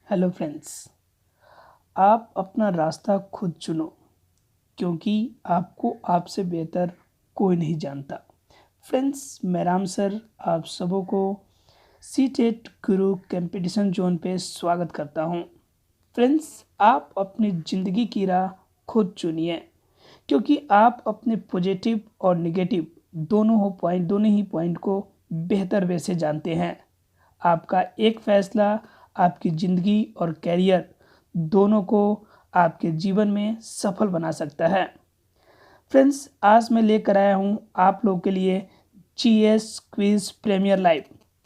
Hello friends. आप अपना रास्ता खुद चुनो क्योंकि आपको आपसे बेहतर कोई नहीं जानता। फ्रेंड्स, मैं राम सर आप सबों को सी टेट गुरु कंपटीशन जोन पे स्वागत करता हूँ। फ्रेंड्स, आप अपनी ज़िंदगी की राह खुद चुनिए क्योंकि आप अपने पॉजिटिव और नेगेटिव दोनों ही पॉइंट को बेहतर वे से जानते हैं। आपका एक फैसला आपकी ज़िंदगी और कैरियर दोनों को आपके जीवन में सफल बना सकता है। फ्रेंड्स, आज मैं लेकर आया हूँ आप लोगों के लिए जीएस क्विज प्रीमियर लाइव,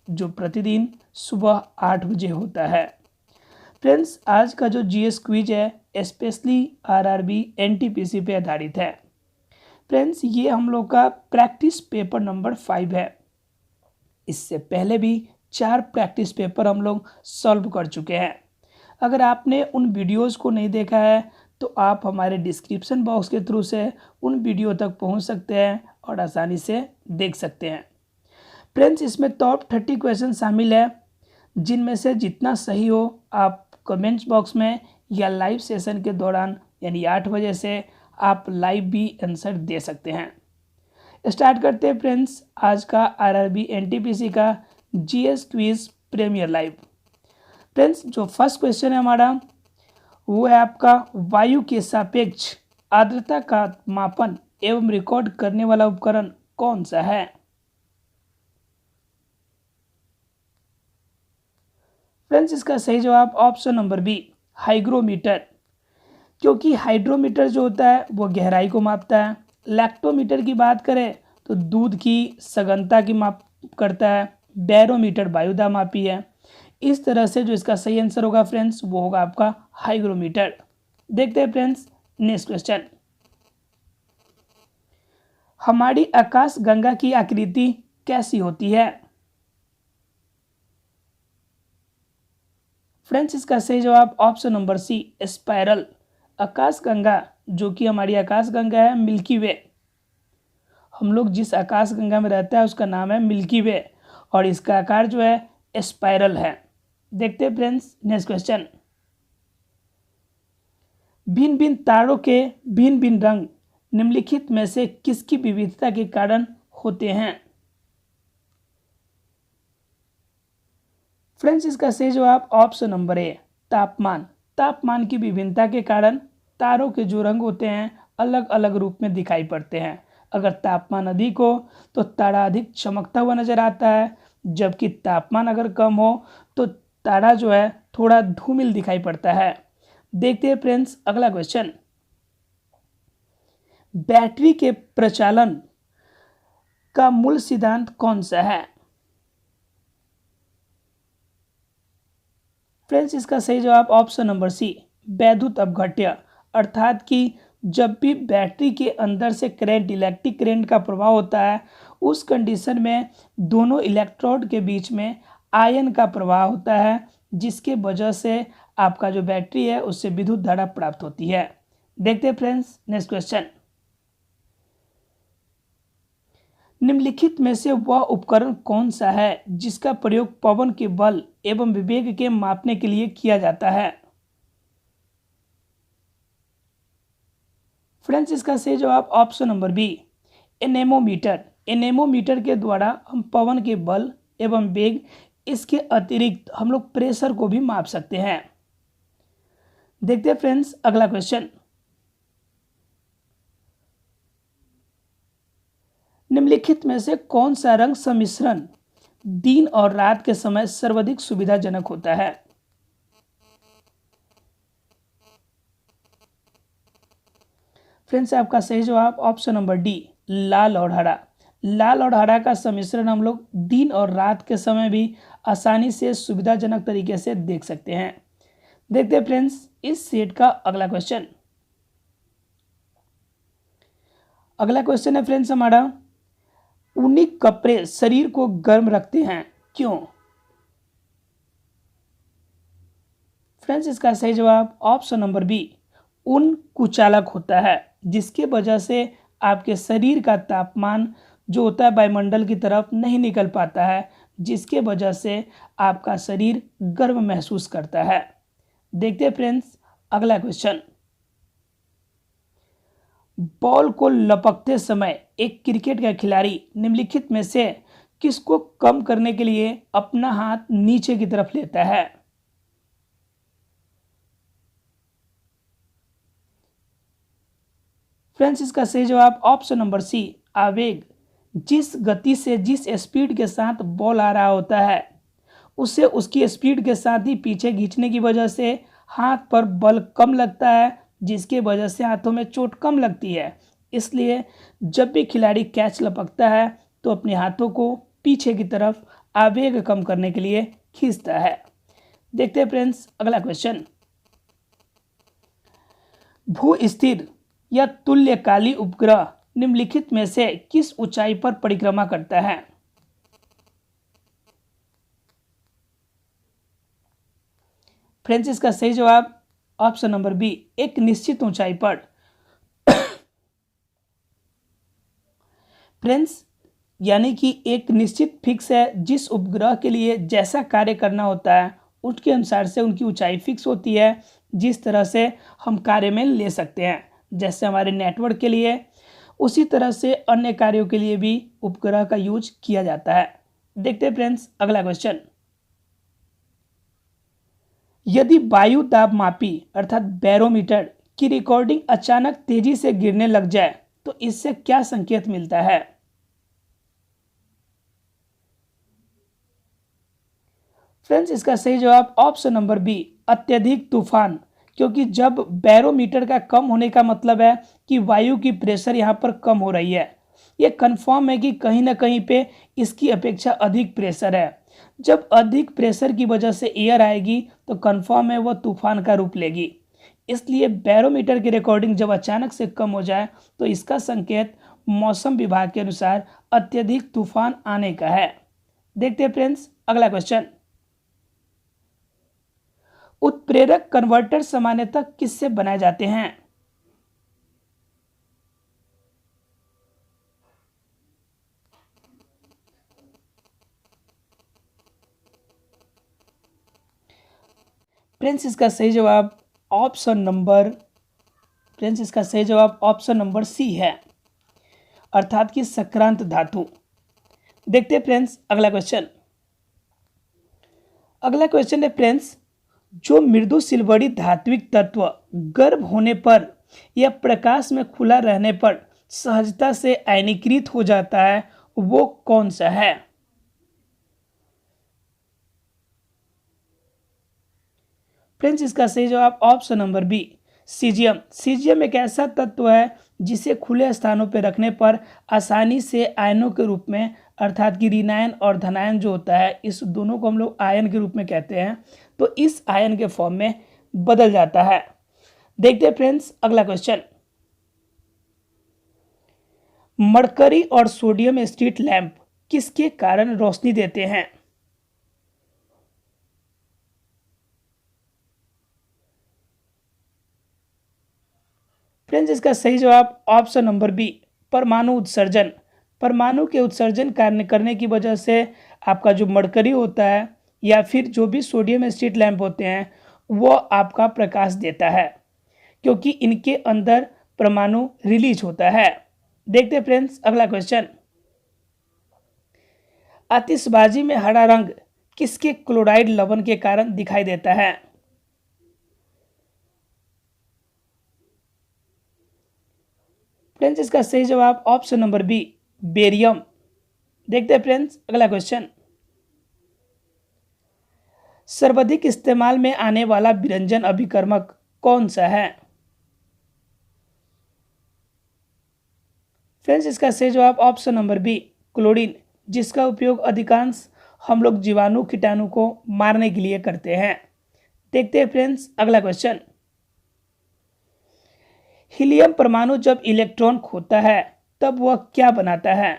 जो प्रतिदिन सुबह 8 बजे होता है। फ्रेंड्स, आज का जो जीएस क्विज है स्पेशली आरआरबी एनटीपीसी पे आधारित है। फ्रेंड्स, ये हम लोग का प्रैक्टिस पेपर नंबर 5 है। इससे पहले भी 4 प्रैक्टिस पेपर हम लोग सॉल्व कर चुके हैं। अगर आपने उन वीडियोस को नहीं देखा है तो आप हमारे डिस्क्रिप्शन बॉक्स के थ्रू से उन वीडियो तक पहुंच सकते हैं और आसानी से देख सकते हैं। फ्रेंड्स, इसमें टॉप 30 क्वेश्चन शामिल है, जिनमें से जितना सही हो आप कमेंट्स बॉक्स में या लाइव सेशन के दौरान यानी 8 बजे से आप लाइव भी आंसर दे सकते हैं। स्टार्ट करते हैं फ्रेंड्स आज का आरआरबी एनटीपीसी का GS quiz premier live. Friends, जो फर्स्ट क्वेश्चन है हमारा वो है आपका वायु के सापेक्ष आर्द्रता का मापन एवं रिकॉर्ड करने वाला उपकरण कौन सा है। फ्रेंड्स, इसका सही जवाब ऑप्शन नंबर बी हाइग्रोमीटर, क्योंकि हाइड्रोमीटर जो होता है वो गहराई को मापता है। लैक्टोमीटर की बात करें तो दूध की सघनता की माप करता है। बैरोमीटर वायुदाब मापी है। इस तरह से जो इसका सही आंसर होगा फ्रेंड्स वो होगा आपका हाइग्रोमीटर। देखते हैं फ्रेंड्स नेक्स्ट क्वेश्चन। हमारी आकाश गंगा की आकृति कैसी होती है। फ्रेंड्स, इसका सही जवाब ऑप्शन नंबर सी स्पाइरल। आकाश गंगा जो कि हमारी आकाश गंगा है मिल्की वे, हम लोग जिस आकाश गंगा में रहता है उसका नाम है मिल्की वे और इसका आकार जो है स्पाइरल है। देखते हैं फ्रेंड्स नेक्स्ट क्वेश्चन। भिन्न भिन्न तारों के भिन्न भिन्न रंग निम्नलिखित में से किसकी विविधता के कारण होते हैं। फ्रेंड्स, इसका सही जवाब ऑप्शन नंबर ए तापमान। तापमान की विभिन्नता के कारण तारों के जो रंग होते हैं अलग अलग रूप में दिखाई पड़ते हैं। अगर तापमान अधिक हो तो तारा अधिक चमकता हुआ नजर आता है, जबकि तापमान अगर कम हो तो तारा जो है थोड़ा धूमिल दिखाई पड़ता है। देखते हैं फ्रेंड्स अगला क्वेश्चन। बैटरी के प्रचालन का मूल सिद्धांत कौन सा है। फ्रेंड्स, इसका सही जवाब ऑप्शन नंबर सी वैद्युत अपघट्य, अर्थात कि जब भी बैटरी के अंदर से करंट इलेक्ट्रिक करंट का प्रवाह होता है उस कंडीशन में दोनों इलेक्ट्रोड के बीच में आयन का प्रवाह होता है, जिसके वजह से आपका जो बैटरी है उससे विद्युत धारा प्राप्त होती है। देखते हैं फ्रेंड्स नेक्स्ट क्वेश्चन। निम्नलिखित में से वह उपकरण कौन सा है जिसका प्रयोग पवन के बल एवं विवेग के मापने के लिए किया जाता है। फ्रेंड्स, इसका सही जवाब option number B anemometer. Anemometer के द्वारा हम पवन के बल एवं वेग, इसके अतिरिक्त हम लोग प्रेशर को भी माप सकते हैं। देखते हैं फ्रेंड्स अगला क्वेश्चन। निम्नलिखित में से कौन सा रंग सम्मिश्रण दिन और रात के समय सर्वाधिक सुविधाजनक होता है। फ्रेंड्स, आपका सही जवाब ऑप्शन नंबर डी लाल और हरा। लाल और हरा का सम्मिश्रण हम लोग दिन और रात के समय भी आसानी से सुविधाजनक तरीके से देख सकते हैं। देखते हैं फ्रेंड्स इस सेट का अगला क्वेश्चन। अगला क्वेश्चन है फ्रेंड्स हमारा ऊनी कपड़े शरीर को गर्म रखते हैं, क्यों। फ्रेंड्स, इसका सही जवाब ऑप्शन नंबर बी ऊन कुचालक होता है, जिसके वजह से आपके शरीर का तापमान जो होता है वायुमंडल की तरफ नहीं निकल पाता है, जिसके वजह से आपका शरीर गर्म महसूस करता है। देखते हैं फ्रेंड्स अगला क्वेश्चन। बॉल को लपकते समय एक क्रिकेट का खिलाड़ी निम्नलिखित में से किसको कम करने के लिए अपना हाथ नीचे की तरफ लेता है? फ्रेंड्स इसका सही जवाब ऑप्शन नंबर सी, आवेग। जिस गति से, जिस स्पीड के साथ बॉल आ रहा होता है उसे उसकी स्पीड के साथ ही पीछे खींचने की वजह से हाथ पर बल कम लगता है, जिसके वजह से हाथों में चोट कम लगती है। इसलिए जब भी खिलाड़ी कैच लपकता है तो अपने हाथों को पीछे की तरफ आवेग कम करने के लिए खींचता है। देखते हैं फ्रेंड्स अगला क्वेश्चन। भू स्थिर या तुल्यकाली उपग्रह निम्नलिखित में से किस ऊंचाई पर परिक्रमा करता है? फ्रेंड्स इसका सही जवाब ऑप्शन नंबर बी, एक निश्चित ऊंचाई पर। फ्रेंड्स यानी कि एक निश्चित फिक्स है, जिस उपग्रह के लिए जैसा कार्य करना होता है उसके अनुसार से उनकी ऊंचाई फिक्स होती है, जिस तरह से हम कार्य में ले सकते हैं। जैसे हमारे नेटवर्क के लिए, उसी तरह से अन्य कार्यों के लिए भी उपग्रह का यूज किया जाता है। देखते हैं फ्रेंड्स अगला क्वेश्चन। यदि वायु दाब मापी अर्थात बैरोमीटर की रिकॉर्डिंग अचानक तेजी से गिरने लग जाए तो इससे क्या संकेत मिलता है? फ्रेंड्स इसका सही जवाब ऑप्शन नंबर बी, अत्यधिक तूफान। क्योंकि जब बैरोमीटर का कम होने का मतलब है कि वायु की प्रेशर यहाँ पर कम हो रही है, ये कंफर्म है कि कहीं ना कहीं पे इसकी अपेक्षा अधिक प्रेशर है। जब अधिक प्रेशर की वजह से एयर आएगी तो कंफर्म है वह तूफान का रूप लेगी। इसलिए बैरोमीटर की रिकॉर्डिंग जब अचानक से कम हो जाए तो इसका संकेत मौसम विभाग के अनुसार अत्यधिक तूफान आने का है। देखते हैं फ्रेंड्स अगला क्वेश्चन। उत्प्रेरक कन्वर्टर सामान्यतः किससे बनाए जाते हैं? फ्रेंड्स इसका सही जवाब ऑप्शन नंबर फ्रेंड्स इसका सही जवाब ऑप्शन नंबर सी है, अर्थात कि सक्रांत धातु। देखते हैं फ्रेंड्स अगला क्वेश्चन। अगला क्वेश्चन है फ्रेंड्स, जो मृदु सिल्वरी धात्विक तत्व गर्म होने पर या प्रकाश में खुला रहने पर सहजता से आयनीकृत हो जाता है वो कौन सा है? फ्रेंड्स इसका सही जवाब option number B, caesium. Caesium एक ऐसा तत्व है जिसे खुले स्थानों पर रखने पर आसानी से आयनों के रूप में, अर्थात कि ऋणायन और धनायन जो होता है, इस दोनों को हम लोग आयन के रूप में कहते हैं, तो इस आयन के फॉर्म में बदल जाता है। देखते हैं फ्रेंड्स अगला क्वेश्चन। मरकरी और सोडियम स्ट्रीट लैंप किसके कारण रोशनी देते हैं? फ्रेंड्स इसका सही जवाब ऑप्शन नंबर बी, परमाणु उत्सर्जन। परमाणु के उत्सर्जन कार्य करने की वजह से आपका जो मरकरी होता है या फिर जो भी सोडियम स्ट्रीट लैंप होते हैं वो आपका प्रकाश देता है, क्योंकि इनके अंदर परमाणु रिलीज होता है। देखते हैं फ्रेंड्स अगला क्वेश्चन। आतिशबाजी में हरा रंग किसके क्लोराइड लवण के कारण दिखाई देता है? फ्रेंड्स इसका सही जवाब ऑप्शन नंबर बी, बेरियम। देखते हैं फ्रेंड्स अगला क्वेश्चन। सर्वाधिक इस्तेमाल में आने वाला विरंजन अभिकर्मक कौन सा है? फ्रेंड्स इसका सही जवाब ऑप्शन नंबर बी, क्लोरीन, जिसका उपयोग अधिकांश हम लोग जीवाणु कीटाणु को मारने के लिए करते हैं। देखते हैं फ्रेंड्स अगला क्वेश्चन। हीलियम परमाणु जब इलेक्ट्रॉन खोता है तब वह क्या बनाता है?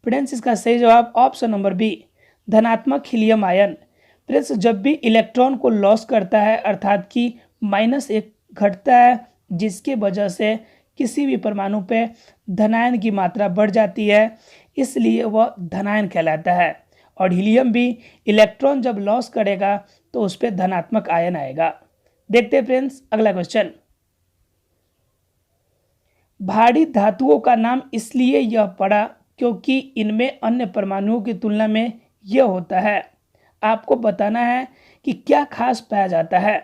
फ्रेंड्स इसका सही जवाब ऑप्शन नंबर बी, धनात्मक हीलियम आयन। फ्रेंड्स जब भी इलेक्ट्रॉन को लॉस करता है अर्थात कि -1 घटता है, जिसके वजह से किसी भी परमाणु पे धनायन की मात्रा बढ़ जाती है, इसलिए वह धनायन कहलाता है। और हीलियम भी इलेक्ट्रॉन जब लॉस करेगा तो उस पर धनात्मक आयन आएगा। देखते हैं फ्रेंड्स अगला क्वेश्चन। भारी धातुओं का नाम इसलिए यह पड़ा क्योंकि इनमें अन्य परमाणुओं की तुलना में यह होता है। आपको बताना है कि क्या खास पाया जाता है।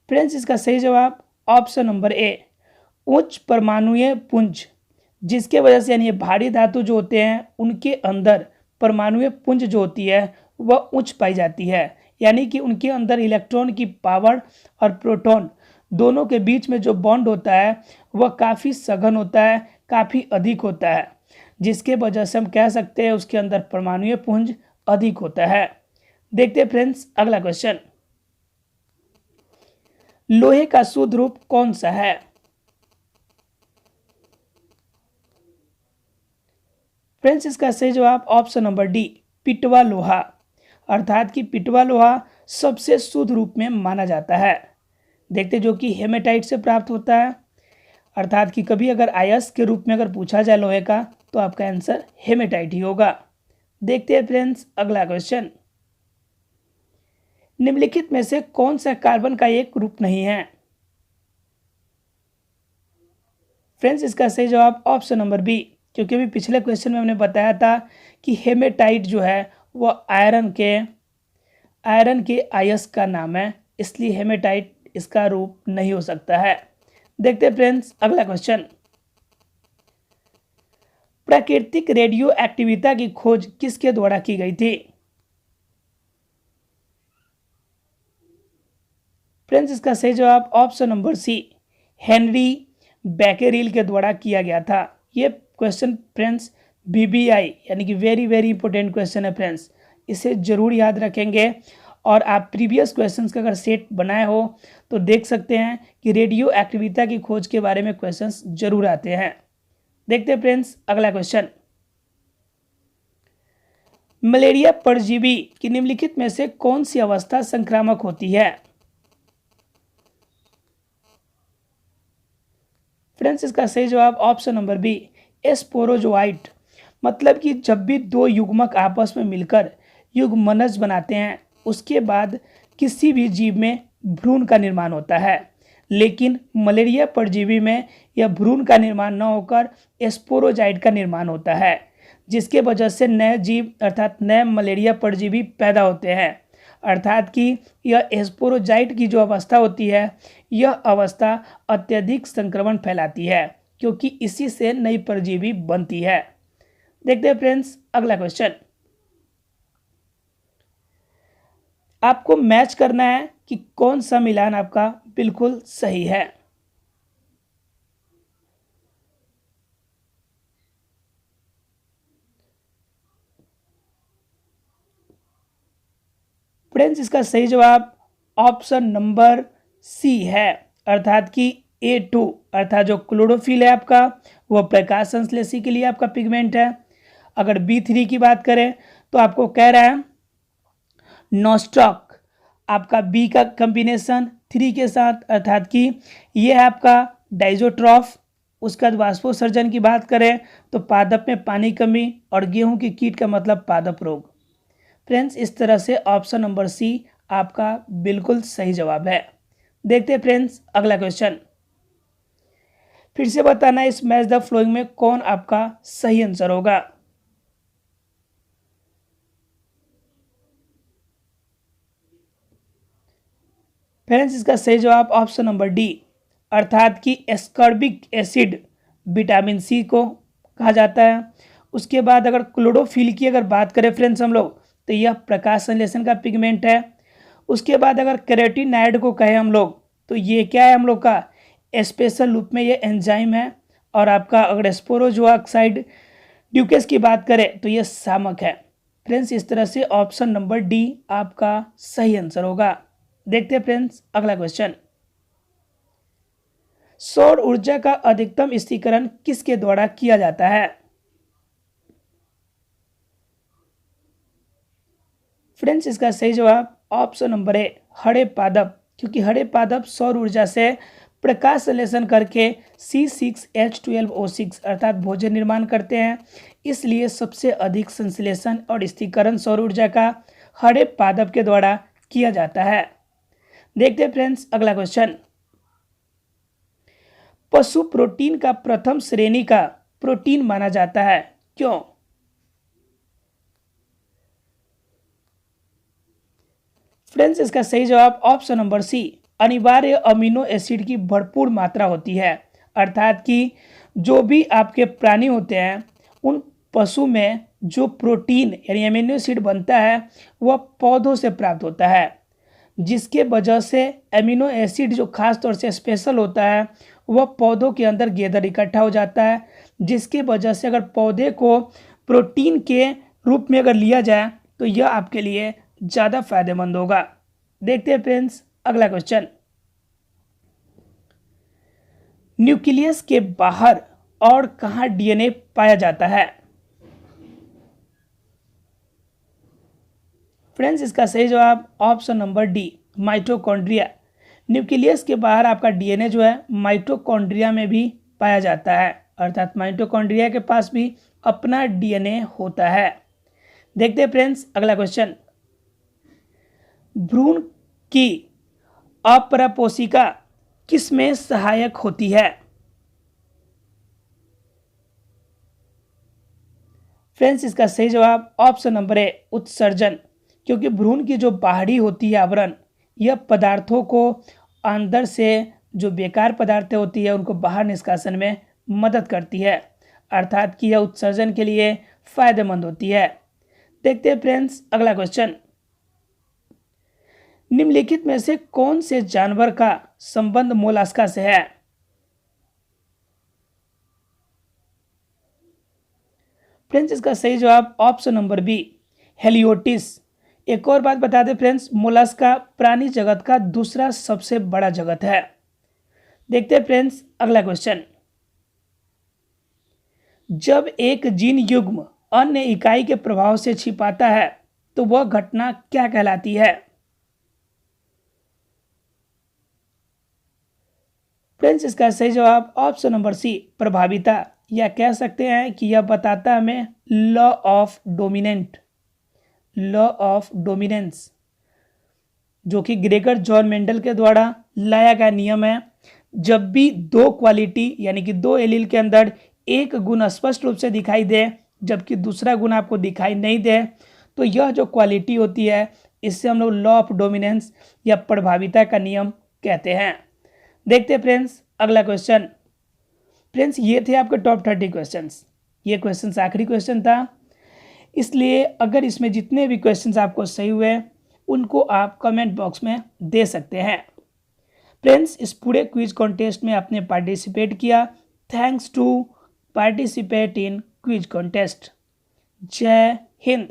फ्रेंड्स इसका सही जवाब ऑप्शन नंबर ए, उच्च परमाणुीय पुंज, जिसके वजह से यानी भारी धातु जो होते हैं उनके अंदर परमाणुीय पुंज जो होती है वह उच्च पाई जाती है, यानी कि उनके अंदर इलेक्ट्रॉन की पावर और प्रोटॉन दोनों के बीच में जो बॉन्ड होता है वह काफ़ी सघन होता है, काफ़ी अधिक होता है, जिसके वजह से हम कह सकते हैं उसके अंदर परमाणुीय पुंज अधिक होता है। देखते हैं फ्रेंड्स अगला क्वेश्चन। लोहे का शुद्ध रूप कौन सा है? फ्रेंड्स इसका सही जवाब ऑप्शन नंबर डी, पिटवा लोहा, अर्थात कि पिटवा लोहा सबसे शुद्ध रूप में माना जाता है। देखते जो कि हेमेटाइट से प्राप्त होता है, अर्थात कि कभी अगर आयस्क के रूप में अगर पूछा जाए लोहे का तो आपका आंसर हेमेटाइट ही होगा। देखते हैं फ्रेंड्स अगला क्वेश्चन। निम्नलिखित में से कौन सा कार्बन का एक ग्रुप नहीं है? फ्रेंड्स इसका सही जवाब ऑप्शन नंबर बी, क्योंकि अभी पिछले क्वेश्चन में हमने बताया था कि हेमेटाइट जो है वह आयरन के अयस्क का नाम है, इसलिए हेमेटाइट इसका रूप नहीं हो सकता है। देखते हैं फ्रेंड्स अगला क्वेश्चन। प्राकृतिक रेडियो एक्टिविटी की खोज किसके द्वारा की गई थी? फ्रेंड्स इसका सही जवाब ऑप्शन नंबर सी, हेनरी बैकेरिल के द्वारा किया गया था। ये क्वेश्चन फ्रेंड्स बीबीआई यानी कि वेरी वेरी इंपॉर्टेंट क्वेश्चन है फ्रेंड्स, इसे जरूर याद रखेंगे। और आप प्रीवियस क्वेश्चंस का अगर सेट बनाए हो तो देख सकते हैं कि रेडियो एक्टिविटी की खोज के बारे में क्वेश्चंस जरूर आते हैं। देखते हैं फ्रेंड्स अगला क्वेश्चन। मलेरिया परजीवी की निम्नलिखित में से कौन सी अवस्था संक्रामक होती है? फ्रेंड्स इसका सही जवाब ऑप्शन नंबर बी, स्पोरोजोआइट, मतलब कि जब भी दो युग्मक आपस में मिलकर युग्मनज बनाते हैं उसके बाद किसी भी जीव में भ्रूण का निर्माण होता है, लेकिन मलेरिया परजीवी में यह भ्रूण का निर्माण न होकर स्पोरोजाइट का निर्माण होता है, जिसके वजह से नए जीव अर्थात नए मलेरिया परजीवी पैदा होते हैं। अर्थात कि यह स्पोरोजाइट की जो अवस्था होती है यह अवस्था अत्यधिक संक्रमण फैलाती है, क्योंकि इसी से नई परजीवी बनती है। देखते हैं फ्रेंड्स अगला क्वेश्चन। आपको मैच करना है कि कौन सा मिलान आपका बिल्कुल सही है। फ्रेंड्स इसका सही जवाब ऑप्शन नंबर सी है, अर्थात कि A2, अर्थात जो क्लोरोफिल है आपका वह प्रकाश संश्लेषी के लिए आपका पिगमेंट है। अगर B3 की बात करें तो आपको कह रहा है नॉस्टॉक, आपका B का कॉम्बिनेशन 3 के साथ, अर्थात कि यह है आपका डाइजोट्रॉफ। उसका वाष्पोत्सर्जन की बात करें तो पादप में पानी कमी और गेहूं की कीट का मतलब पादप रोग। फ्रेंड्स इस तरह से ऑप्शन नंबर सी आपका बिल्कुल सही जवाब है। देखते हैं फ्रेंड्स अगला क्वेश्चन। फिर से बताना इस मैच द फ्लोइंग में कौन आपका सही आंसर होगा। फ्रेंड्स इसका सही जवाब ऑप्शन नंबर डी, अर्थात कि एस्कॉर्बिक एसिड विटामिन सी को कहा जाता है। उसके बाद अगर क्लोरोफिल की अगर बात करें फ्रेंड्स हम लोग तो यह प्रकाश संश्लेषण का पिगमेंट है। उसके बाद अगर कैरोटीनॉइड को कहें हम लोग तो ये क्या है हम लोग का स्पेशल रूप में ये एंजाइम है। और आपका अगर स्पोरोजोआक्साइड ड्यूकेस की बात करें तो ये शामक है। फ्रेंड्स इस तरह से ऑप्शन नंबर डी आपका सही आंसर होगा। देखते हैं फ्रेंड्स अगला क्वेश्चन। सौर ऊर्जा का अधिकतम स्थिरीकरण किसके द्वारा किया जाता है? फ्रेंड्स इसका सही जवाब ऑप्शन नंबर ए, हरे पादप, क्योंकि हरे पादप सौर ऊर्जा से प्रकाश संश्लेषण करके C6H12O6 अर्थात भोजन निर्माण करते हैं। इसलिए सबसे अधिक संश्लेषण और स्थिरीकरण सौर ऊर्जा का हरे पादप के द्वारा किया जाता है। देखते हैं फ्रेंड्स अगला क्वेश्चन। पशु प्रोटीन का प्रथम श्रेणी का प्रोटीन माना जाता है, क्यों? फ्रेंड्स इसका सही जवाब ऑप्शन नंबर सी, अनिवार्य अमीनो एसिड की भरपूर मात्रा होती है। अर्थात कि जो भी आपके प्राणी होते हैं उन पशु में जो प्रोटीन यानी अमीनो एसिड बनता है वह पौधों से प्राप्त होता है, जिसके वजह से अमीनो एसिड जो खास तौर से स्पेशल होता है वह पौधों के अंदर गैदर इकट्ठा हो जाता है, जिसके वजह से अगर पौधे को प्रोटीन के रूप में अगर लिया जाए तो यह आपके लिए ज़्यादा फायदेमंद होगा। देखते हैं फ्रेंड्स अगला क्वेश्चन। न्यूक्लियस के बाहर और कहाँ डीएनए पाया जाता है? फ्रेंड्स इसका सही जवाब option number D, mitochondria. Nucleus के बाहर आपका डीएनए जो है माइटोकॉन्ड्रिया में भी पाया जाता है, अर्थात माइटोकॉन्ड्रिया के पास भी अपना डीएनए होता है। देखते हैं फ्रेंड्स अगला क्वेश्चन। भ्रूण की अपरापोषिका किस में सहायक होती है? फ्रेंड्स इसका सही जवाब ऑप्शन नंबर ए, उत्सर्जन। क्योंकि भ्रूण की जो बाहरी होती है आवरण, यह पदार्थों को अंदर से जो बेकार पदार्थें होती है उनको बाहर निष्कासन में मदद करती है, अर्थात कि यह उत्सर्जन के लिए फायदेमंद होती है। देखते हैं फ्रेंड्स अगला क्वेश्चन। निम्नलिखित में से कौन से जानवर का संबंध मोलास्का से है? फ्रेंड्स इसका सही जवाब ऑप्शन नंबर बी, हेलियोटिस। एक और बात बता दें फ्रेंड्स, मोलास्का प्राणी जगत का दूसरा सबसे बड़ा जगत है। देखते हैं फ्रेंड्स अगला क्वेश्चन। जब एक जीन युग्म अन्य इकाई के प्रभाव से छिपाता है तो वह घटना क्या कहलाती है? फ्रेंड्स इसका सही जवाब ऑप्शन नंबर सी, प्रभाविता, या कह सकते हैं कि यह बताता है हमें लॉ ऑफ डोमिनेंस, जो कि ग्रेगर जॉन मेंडल के द्वारा लाया गया नियम है। जब भी दो क्वालिटी यानी कि दो एलील के अंदर एक गुण स्पष्ट रूप से दिखाई दे जबकि दूसरा गुण आपको दिखाई नहीं दे, तो यह जो क्वालिटी होती है इससे हम लोग लॉ ऑफ डोमिनेंस या प्रभाविता का नियम कहते हैं। देखते हैं फ्रेंड्स अगला क्वेश्चन। फ्रेंड्स ये थे आपके टॉप 30 क्वेश्चंस। ये क्वेश्चंस आखिरी क्वेश्चन था, इसलिए अगर इसमें जितने भी क्वेश्चंस आपको सही हुए उनको आप कमेंट बॉक्स में दे सकते हैं। फ्रेंड्स इस पूरे क्विज कॉन्टेस्ट में आपने पार्टिसिपेट किया, thanks to participate in quiz contest. जय हिंद।